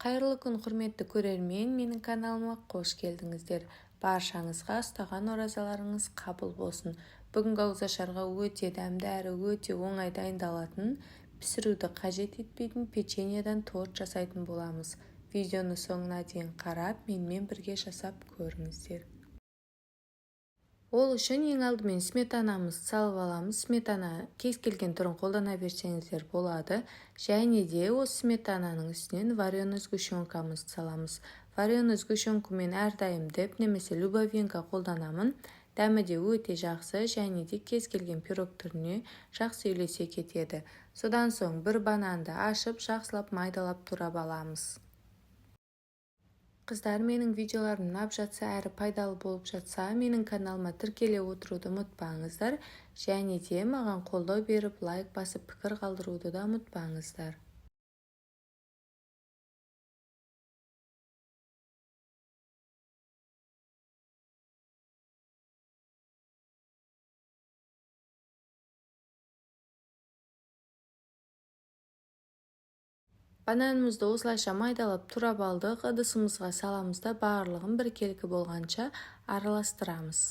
Қайырлы күн, құрметті көрермен, менің каналыма қош келдіңіздер. Баршаңызға ұстаған оразаларыңыз қабыл болсын. Бүгінгі ауызашарға өте дәмді әрі өте оңай дайындалатын, пісіруді қажет етпейтін печеньеден торт жасайтын боламыз. Видеоны соңына дейін қарап, менімен бірге жасап көріңіздер. Ол үшін ең алдымен сметанамызды салып аламыз. Сметана кез келген түрін қолдана берсеңіздер болады. Және де осы сметананың үстінен вареный сгущенкамызды саламыз. Вареный сгущенкамен әрдайым деп немесе любовинка қолданамын. Дәмі де өте жақсы және де кез келген пирог түріне жақсы үйлесе кетеді. Содан соң бір бананды ашып, жақсылап майдалап турап аламыз. Қыздар, менің видеоларым ұнап жатса әрі пайдалы болып жатса, менің каналыма тіркеле отыруды ұмытпаңыздар. Және де маған қолдау беріп, лайк басып, пікір қалдыруды да ұмытпаңыздар. Бананымызды осылайша майдалап турап алдық. Ыдысымызға саламыз да барлығын біркелкі болғанша араластырамыз.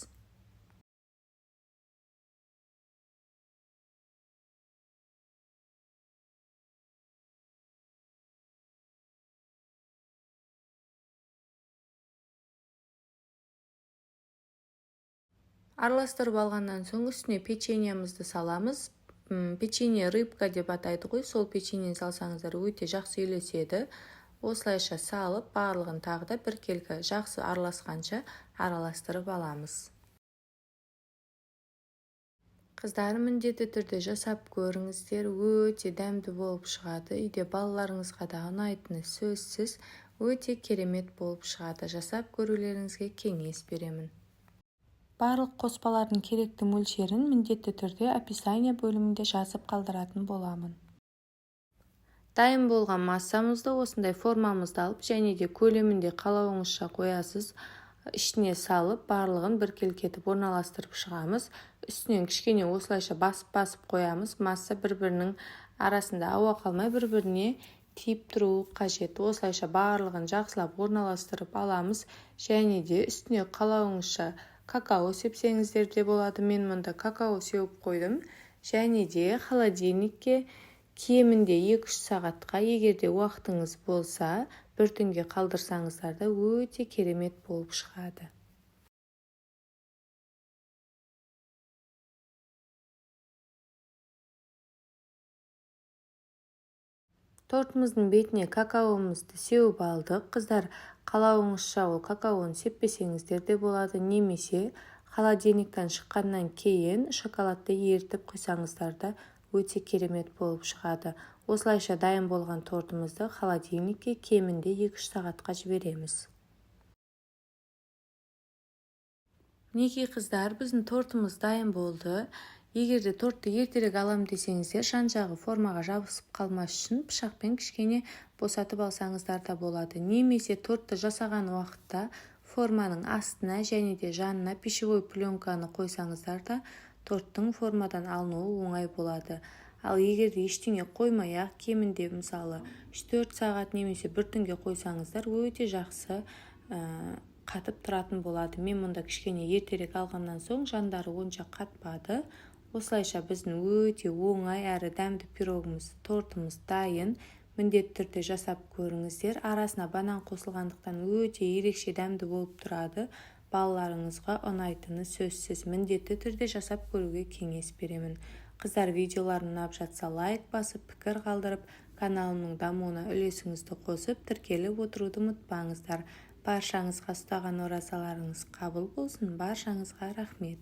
Араластырып алғаннан соң үстіне печеньемізді саламыз. Печенье рыбка деп атайды ғой, сол печеньені салсаңыздар өте жақсы үйлеседі. Осылайша салып, барлығын тағы да біркелкі жақсы араласқанша араластырып аламыз. Қыздар, міндетті түрде жасап көріңіздер, өте дәмді болып шығады. Үйде балаларыңызға да ұнайтыны сөзсіз, өте керемет болып шығады. Жасап көрулеріңізге кеңес беремін. Барлық қоспалардың керекті мөлшерін міндетті түрде описание бөлімінде жазып қалдыратын боламын. Дайын болған массамызды осындай формамызды алып және де көлемінде қалауыңызша қоясыз. Ішіне салып, барлығын біркелкетіп орналастырып шығамыз. Үстінен кішкене осылайша басып қоямыз. Масса бір-бірінің арасында ауа қалмай бір-біріне тиіп тұру қажет. Осылайша барлығын жақсылап орналастырып аламыз. Және де үстіне қалауыңызша какао сепсеңіздер де болады. Мен мұнда какао сеуіп қойдым. Және де холодильникке кемінде 2-3 сағатқа, егерде уақытыңыз болса, бір түнге қалдырсаңыздар да өте керемет болып шығады. Тортымыздың бетіне какаомызды сеуіп алдық. Қыздар, қалауыңызша ол какаоны сеппесеңіздер де болады, немесе холодильниктен шыққаннан кейін шоколадты ерітіп құйсаңыздар да өте керемет болып шығады. Осылайша дайын болған тортымызды холодильникке кемінде 2-3 сағатқа жібереміз. Мінекей қыздар, біздің тортымыз дайын болды. Егерде тортты ертерек алам десеңіздер, жан-жағы формаға жабысып қалмас үшін пышақпен кішкене босатып алсаңыздар да болады. Немесе тортты жасаған уақытта форманың астына және де жанына пищевой пленканы қойсаңыздар да торттың формадан алынуы оңай болады. Ал егерде ештеңе қоймай-ақ кемінде мысалы 3-4 сағат немесе бір түнге қойсаңыздар өте жақсы қатып тұратын болады. Мен мұнда кішкене ертерек алғаннан соң жандары онша қатпады. Осылайша біздің өте оңай әрі дәмді пирогымыз, тортымыз дайын. Міндетті түрде жасап көріңіздер. Арасына банан қосылғандықтан өте ерекше дәмді болып тұрады. Балаларыңызға ұнайтыны сөзсіз. Міндетті түрде жасап көруге кеңес беремін. Қыздар, видеоларым ұнап жатса лайк басып, пікір қалдырып, каналымның дамуына үлесіңізді қосып, тіркеліп отыруды ұмытпаңыздар. Баршаңызға ұстаған оразаларыңыз қабыл болсын. Баршаңызға рахмет.